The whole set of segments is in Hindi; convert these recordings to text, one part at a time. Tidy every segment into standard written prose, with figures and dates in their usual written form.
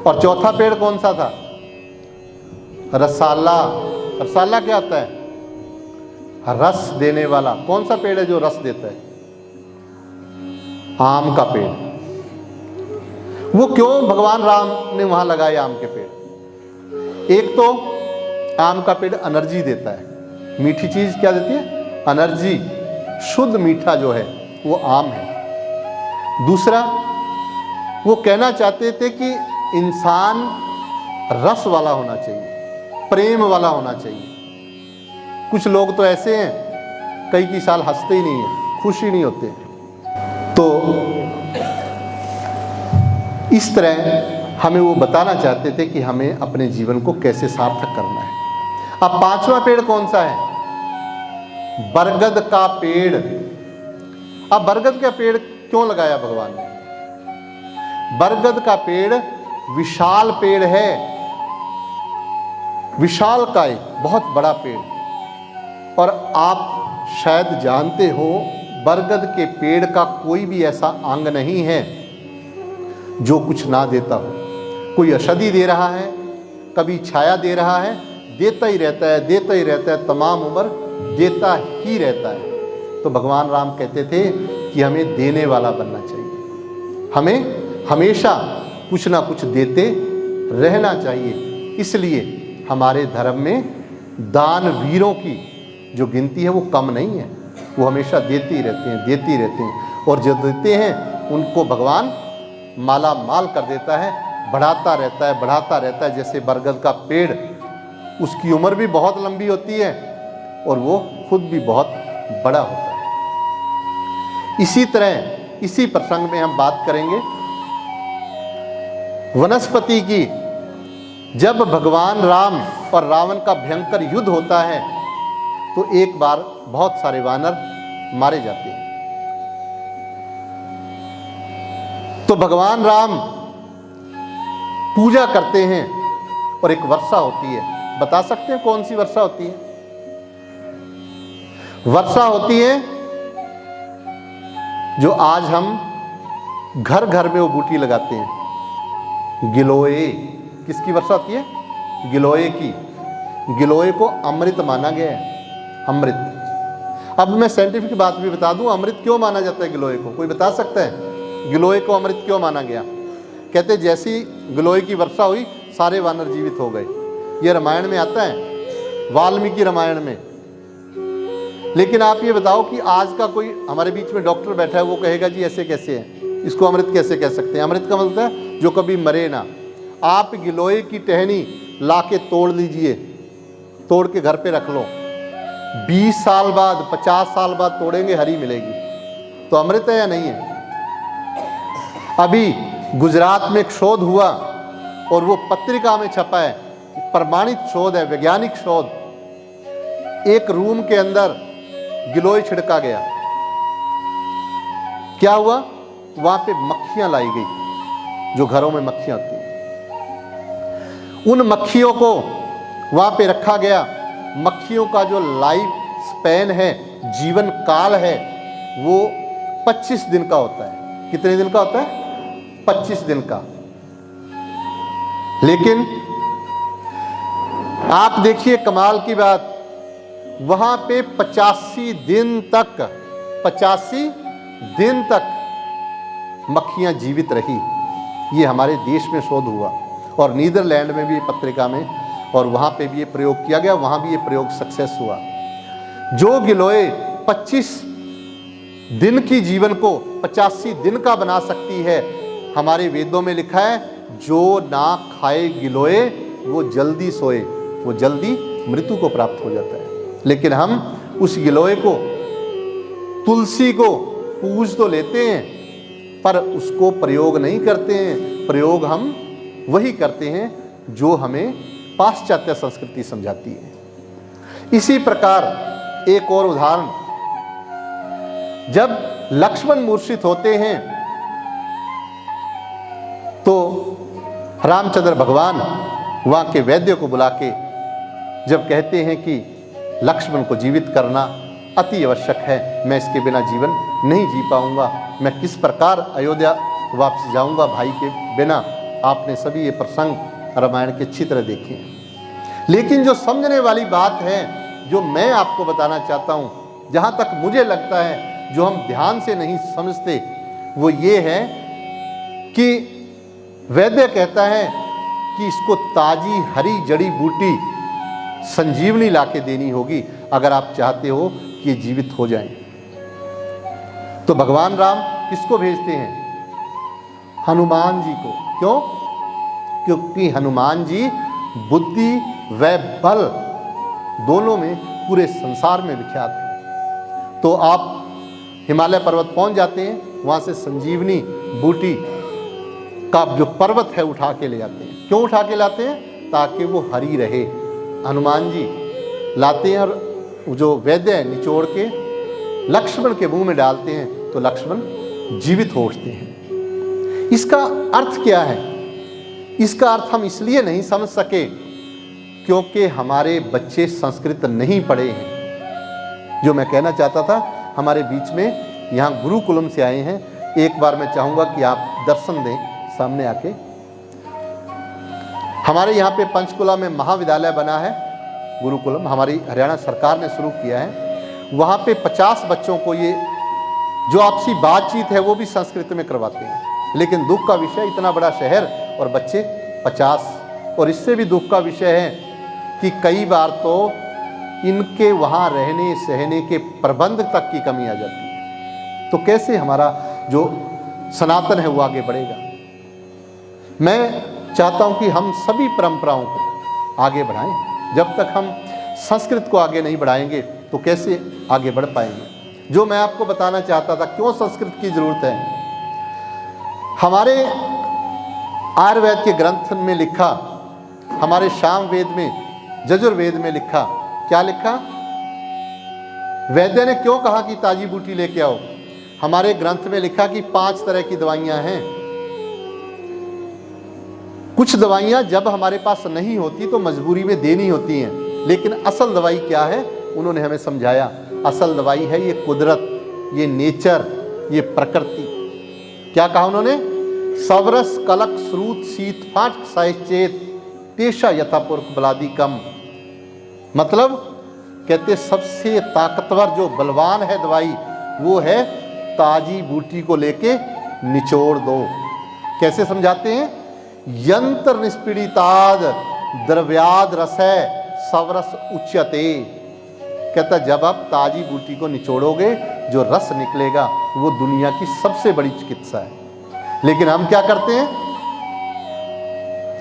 और चौथा पेड़ कौन सा था? रसाला। रसाला क्या होता है? रस देने वाला। कौन सा पेड़ है जो रस देता है? आम का पेड़। वो क्यों भगवान राम ने वहां लगाए आम के पेड़? एक तो आम का पेड़ एनर्जी देता है। मीठी चीज क्या देती है? एनर्जी। शुद्ध मीठा जो है वो आम है। दूसरा, वो कहना चाहते थे कि इंसान रस वाला होना चाहिए, प्रेम वाला होना चाहिए। कुछ लोग तो ऐसे हैं कई साल हंसते ही नहीं है, खुश ही नहीं होते। तो इस तरह हमें वो बताना चाहते थे कि हमें अपने जीवन को कैसे सार्थक करना है। अब पांचवा पेड़ कौन सा है? बरगद का पेड़। अब बरगद का पेड़ क्यों लगाया भगवान ने? बरगद का पेड़ विशाल पेड़ है, विशाल का एक बहुत बड़ा पेड़। और आप शायद जानते हो, बरगद के पेड़ का कोई भी ऐसा अंग नहीं है जो कुछ ना देता हो। कोई औषधि दे रहा है, कभी छाया दे रहा है, देता ही रहता है, देता ही रहता है, तमाम उम्र देता ही रहता है। तो भगवान राम कहते थे कि हमें देने वाला बनना चाहिए, हमें हमेशा कुछ ना कुछ देते रहना चाहिए। इसलिए हमारे धर्म में दान वीरों की जो गिनती है वो कम नहीं है, वो हमेशा देते ही रहते हैं, देते ही रहते हैं। और जो देते हैं उनको भगवान माला माल कर देता है, बढ़ाता रहता है, बढ़ाता रहता है। जैसे बरगद का पेड़, उसकी उम्र भी बहुत लंबी होती है और वो खुद भी बहुत बड़ा होता है। इसी तरह इसी प्रसंग में हम बात करेंगे वनस्पति की। जब भगवान राम और रावण का भयंकर युद्ध होता है तो एक बार बहुत सारे वानर मारे जाते हैं। तो भगवान राम पूजा करते हैं और एक वर्षा होती है। बता सकते हैं कौन सी वर्षा होती है? वर्षा होती है जो आज हम घर घर में वो बूटी लगाते हैं, गिलोय। किसकी वर्षा होती है? गिलोय की। गिलोय को अमृत माना गया है, अमृत। अब मैं साइंटिफिक बात भी बता दूं, अमृत क्यों माना जाता है गिलोय को? कोई बता सकता है गिलोय को अमृत क्यों माना गया? कहते जैसी गिलोय की वर्षा हुई सारे वानर जीवित हो गए। ये रामायण में आता है, वाल्मीकि रामायण में। लेकिन आप ये बताओ कि आज का कोई हमारे बीच में डॉक्टर बैठा है, वो कहेगा जी ऐसे कैसे है, इसको अमृत कैसे कह सकते हैं? अमृत का मतलब है जो कभी मरे ना। आप गिलोय की टहनी ला के तोड़ लीजिए, तोड़ के घर पे रख लो, 20 साल बाद 50 साल बाद तोड़ेंगे, हरी मिलेगी। तो अमृत है या नहीं है? अभी गुजरात में एक शोध हुआ और वो पत्रिका में छपा है, प्रमाणित शोध है, वैज्ञानिक शोध। एक रूम के अंदर गिलोय छिड़का गया, क्या हुआ? वहां पे मक्खियां लाई गई, जो घरों में मक्खियां होती हैं। उन मक्खियों को वहां पे रखा गया। मक्खियों का जो लाइफ स्पैन है, जीवन काल है, वो 25 दिन का होता है। कितने दिन का होता है? 25 दिन का। लेकिन आप देखिए कमाल की बात, वहां पे 85 दिन तक मक्खियां जीवित रही। ये हमारे देश में शोध हुआ और नीदरलैंड में भी पत्रिका में, और वहां पे भी ये प्रयोग किया गया, वहां भी ये प्रयोग सक्सेस हुआ। जो गिलोय 25 दिन की जीवन को 85 दिन का बना सकती है, हमारे वेदों में लिखा है जो ना खाए गिलोय वो जल्दी सोए, वो जल्दी मृत्यु को प्राप्त हो जाता है। लेकिन हम उस गिलोय को, तुलसी को पूज तो लेते हैं पर उसको प्रयोग नहीं करते हैं। प्रयोग हम वही करते हैं जो हमें पाश्चात्य संस्कृति समझाती है। इसी प्रकार एक और उदाहरण, जब लक्ष्मण मूर्छित होते हैं तो रामचंद्र भगवान वहां के वैद्य को बुला के जब कहते हैं कि लक्ष्मण को जीवित करना अति आवश्यक है, मैं इसके बिना जीवन नहीं जी पाऊंगा, मैं किस प्रकार अयोध्या वापस जाऊंगा भाई के बिना, आपने सभी ये प्रसंग रामायण के अच्छी तरह देखे हैं। लेकिन जो समझने वाली बात है, जो मैं आपको बताना चाहता हूँ, जहाँ तक मुझे लगता है जो हम ध्यान से नहीं समझते, वो ये है कि वैद्य कहता है कि इसको ताजी हरी जड़ी बूटी संजीवनी लाके देनी होगी अगर आप चाहते हो कि ये जीवित हो जाएं। तो भगवान राम किसको भेजते हैं? हनुमान जी को। क्यों? क्योंकि हनुमान जी बुद्धि व बल दोनों में पूरे संसार में विख्यात हैं। तो आप हिमालय पर्वत पहुंच जाते हैं, वहां से संजीवनी बूटी का जो पर्वत है उठा के ले जाते हैं। क्यों उठा के लाते हैं? ताकि वो हरी रहे। हनुमान जी लाते हैं और जो वैद्य है निचोड़ के लक्ष्मण के मुंह में डालते हैं तो लक्ष्मण जीवित हो उठते हैं। इसका अर्थ क्या है? इसका अर्थ हम इसलिए नहीं समझ सके क्योंकि हमारे बच्चे संस्कृत नहीं पढ़े हैं। जो मैं कहना चाहता था, हमारे बीच में यहाँ गुरुकुलम से आए हैं। एक बार मैं चाहूँगा कि आप दर्शन दें सामने आके। हमारे यहाँ पे पंचकुला में महाविद्यालय बना है, गुरुकुलम हमारी हरियाणा सरकार ने शुरू किया है। वहाँ पे 50 बच्चों को ये जो आपसी बातचीत है वो भी संस्कृत में करवाते हैं। लेकिन दुख का विषय, इतना बड़ा शहर और बच्चे 50, और इससे भी दुख का विषय है कि कई बार तो इनके वहाँ रहने सहने के प्रबंध तक की कमी आ जाती है। तो कैसे हमारा जो सनातन है वो आगे बढ़ेगा? मैं चाहता हूँ कि हम सभी परंपराओं को आगे बढ़ाएं। जब तक हम संस्कृत को आगे नहीं बढ़ाएंगे तो कैसे आगे बढ़ पाएंगे? जो मैं आपको बताना चाहता था, क्यों संस्कृत की जरूरत है। हमारे आयुर्वेद के ग्रंथ में लिखा, हमारे साम वेद में, यजुर्वेद में लिखा, क्या लिखा? वैद्य ने क्यों कहा कि ताजी बूटी लेके आओ? हमारे ग्रंथ में लिखा कि 5 तरह की दवाइयां हैं। कुछ दवाइयां जब हमारे पास नहीं होती तो मजबूरी में देनी होती हैं, लेकिन असल दवाई क्या है उन्होंने हमें समझाया। असल दवाई है ये कुदरत, ये नेचर, ये प्रकृति। क्या कहा उन्होंने? सवरस कलक श्रूत शीत फाट साहिचेत पेशा यथापूर्व बलादी कम। मतलब कहते सबसे ताकतवर जो बलवान है दवाई वो है ताजी बूटी को लेके निचोड़ दो। कैसे समझाते हैं? यंत्र निष्पीड़िताद द्रव्याद रसै सवरस उच्यते। कहता जब आप ताजी बूटी को निचोड़ोगे जो रस निकलेगा वो दुनिया की सबसे बड़ी चिकित्सा है। लेकिन हम क्या करते हैं?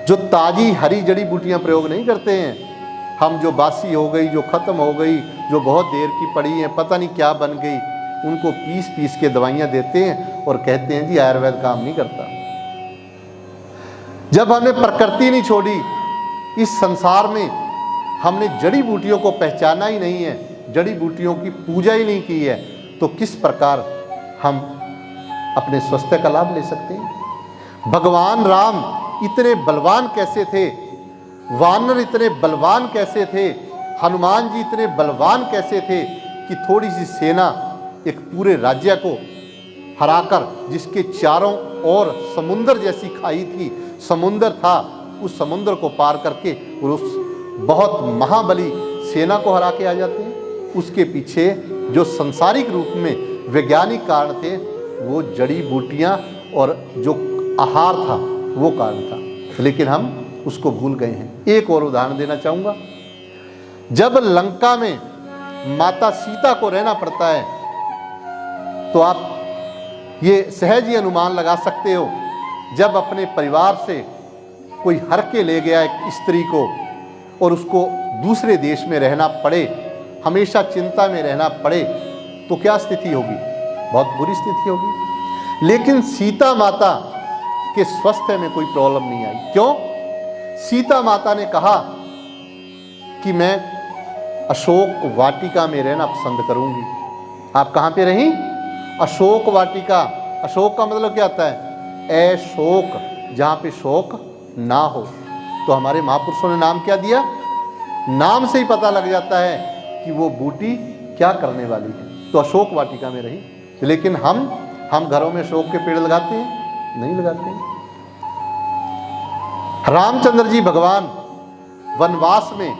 जो ताजी हरी जड़ी बूटियां प्रयोग नहीं करते हैं। हम जो बासी हो गई, जो खत्म हो गई, जो बहुत देर की पड़ी है, पता नहीं क्या बन गई, उनको पीस पीस के दवाइयां देते हैं और कहते हैं जी आयुर्वेद काम नहीं करता। जब हमने प्रकृति नहीं छोड़ी, इस संसार में हमने जड़ी बूटियों को पहचाना ही नहीं है, जड़ी बूटियों की पूजा ही नहीं की है, तो किस प्रकार हम अपने स्वास्थ्य का लाभ ले सकते हैं? भगवान राम इतने बलवान कैसे थे? वानर इतने बलवान कैसे थे? हनुमान जी इतने बलवान कैसे थे कि थोड़ी सी सेना एक पूरे राज्य को हराकर, जिसके चारों ओर समुद्र जैसी खाई थी, समुद्र था, उस समुद्र को पार करके और उस बहुत महाबली सेना को हरा के आ जाते हैं। उसके पीछे जो संसारिक रूप में वैज्ञानिक कारण थे वो जड़ी बूटियां और जो आहार था वो कारण था, लेकिन हम उसको भूल गए हैं। एक और उदाहरण देना चाहूँगा। जब लंका में माता सीता को रहना पड़ता है तो आप ये सहज ही अनुमान लगा सकते हो, जब अपने परिवार से कोई हर के ले गया एक स्त्री को और उसको दूसरे देश में रहना पड़े, हमेशा चिंता में रहना पड़े, तो क्या स्थिति होगी? बहुत बुरी स्थिति होगी। लेकिन सीता माता के स्वास्थ्य में कोई प्रॉब्लम नहीं आई। क्यों? सीता माता ने कहा कि मैं अशोक वाटिका में रहना पसंद करूंगी। आप कहाँ पे रहीं? अशोक वाटिका। अशोक का मतलब क्या आता है? अशोक, जहाँ पे शोक ना हो। तो हमारे महापुरुषों ने नाम क्या दिया? नाम से ही पता लग जाता है कि वो बूटी क्या करने वाली है। तो अशोक वाटिका में रही। लेकिन हम घरों में अशोक के पेड़ लगाते हैं? नहीं लगाते हैं। रामचंद्र जी भगवान वनवास में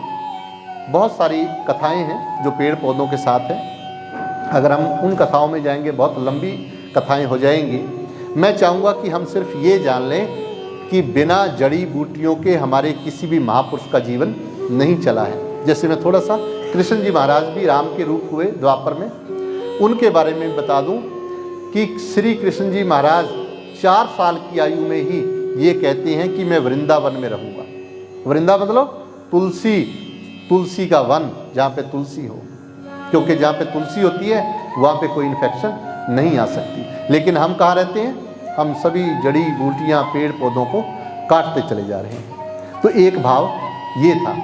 बहुत सारी कथाएं हैं जो पेड़ पौधों के साथ हैं। अगर हम उन कथाओं में जाएंगे बहुत लंबी कथाएं हो जाएंगी। मैं चाहूँगा कि हम सिर्फ ये जान लें कि बिना जड़ी बूटियों के हमारे किसी भी महापुरुष का जीवन नहीं चला है। जैसे मैं थोड़ा सा कृष्ण जी महाराज भी राम के रूप हुए द्वापर में, उनके बारे में बता दूं कि श्री कृष्ण जी महाराज 4 साल की आयु में ही ये कहते हैं कि मैं वृंदावन में रहूँगा। वृंदावन मतलब तुलसी का वन, जहाँ पे तुलसी हो, क्योंकि जहाँ पे तुलसी होती है वहाँ पे कोई इन्फेक्शन नहीं आ सकती। लेकिन हम कहाँ रहते हैं? हम सभी जड़ी बूटियाँ पेड़ पौधों को काटते चले जा रहे हैं। तो एक भाव ये था।